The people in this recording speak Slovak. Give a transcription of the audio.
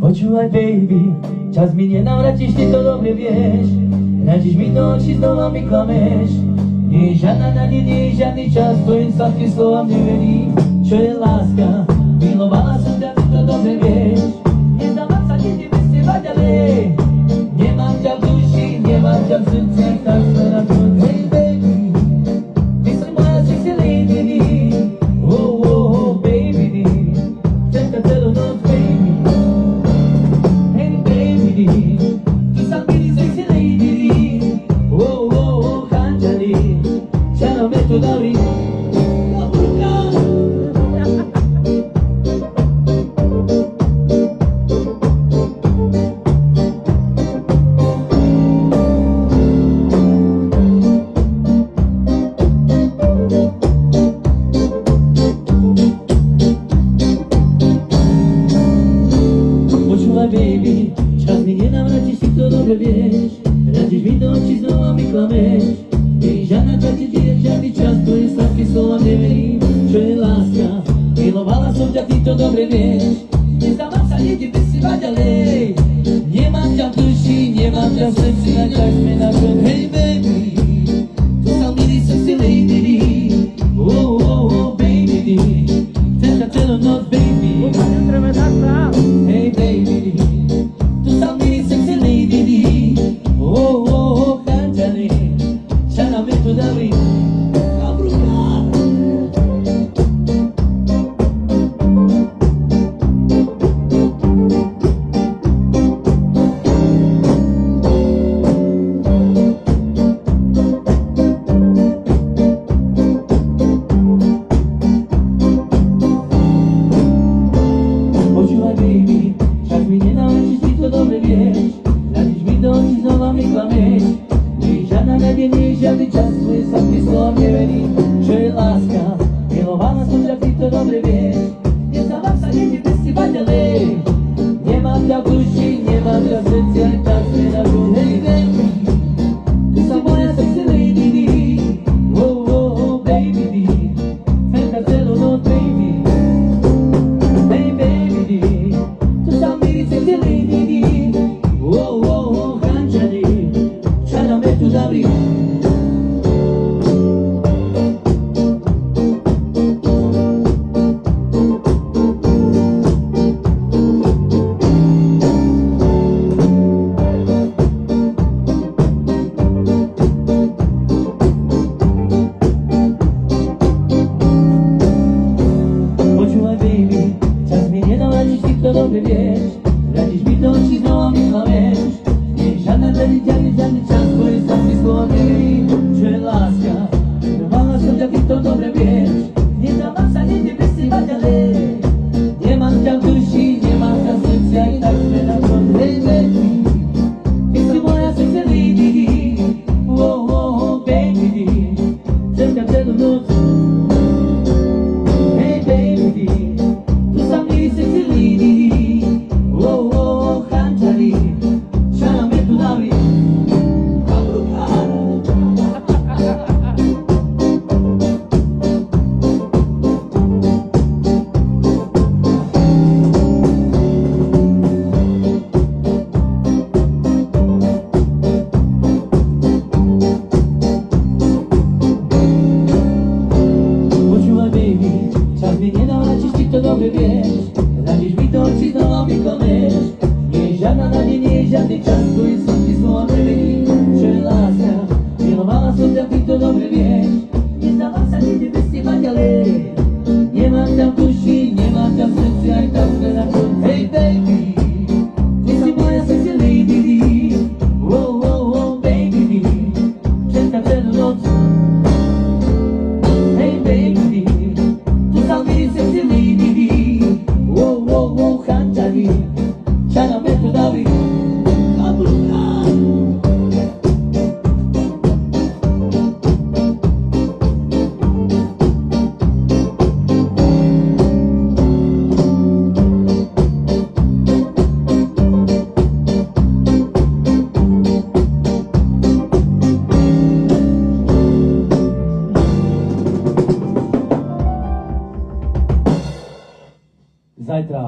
Počúvaj baby, čas mi nenavratíš, ty to dobre vieš. Radíš mi do očí, znova mi klameš. Nie je žiadna nádej, nie je žiadny čas, tvojim sladkým slovám neverím. Čo je láska, milovala som ťa, ty to dobre vieš. Nezdávam sa, keď tebe s teba ďalej. Nemám ťa v duši, nemám ťa v srdci, tak sa na to. Hey baby, ty si moja sexy lady. Oh, oh, oh, baby, chcem ťa celú noc, baby. Hey baby, ty sa milý sexy lady. Oh, oh, oh, chančali, čarom je to dobrý. Baby, čas mi nenavratíš, ty to dobre vieš. Radíš mi do očí, znova mi klameš. Nie je žiadna čas, nie je žiadny čas, tvojim sladkým slovám neverím. Čo je láska, milovala som ťa, ty to dobre vieš. Nezdávam sa, nejde bez teba ďalej. Nemám ťa v duši, nemám ťa v srdci, a tak sme na krok. Hey baby, tu sa milý sexy lady. Oh, oh, oh, baby, chcem ťa celú noc, baby. Hey baby, tu sa milý sexy lady. Oh, oh, oh, chančali, čo nám je tu dali. Žiadny čas, tvoj sladký slov neverím. Čo je láska, milovala som ťa, ty to dobre vieš. Nezdávam sa, nejde bez teba ďalej. Nemám ťa v duši, nemám ťa v srdci, aj tak sme na zóne. Hey baby, ty sa moja sexy lady. Oh, oh, oh, baby, chcem ťa celú noc, baby. Hey baby, tu sa milý sexy lady. Oh, oh, oh, chančali, čo nám je tu dobrý. To dobre vieš, radíš mi do očí, znova mi klameš. Nie je žiadna žiadny čas, tvojim sladkým slovom neverím. Čo je láska, milovala som ťa, ty to dobre vieš. Nezdávam sa, nejde bez teba ďalej. Nemám ťa v duši, nemám ťa v srdci, aj tak sme na tom. Hey baby, ty si moja sexy lady. Oh, oh, oh, baby, chcem ťa celú noc. Hey baby, tu sa milý sexy lady. Oh, oh, chančali, čo nám je tu dali. Počúvaj baby, čas mi nenavratíš, ty to dobre vieš. Radíš mi do očí, znova mi klameš. Nie je žiadna nádej, nie je žiadny čas, tvojim sladkým slovom neverím. Čo je láska, milovala som ťa, ty to dobre vieš. Nezdávam sa, nejde bez teba ďalej. Nemám ťa v duši, nemám ťa v srdci, aj tak sme na to. Hey baby, ty si moja sexy lady. Oh, oh, oh, baby, chcem ťa celú noc. Hey baby, tu sa milý sexy lady. Oh, oh, oh, chančali, čo nám je tu dali. Kabrúka. zajtra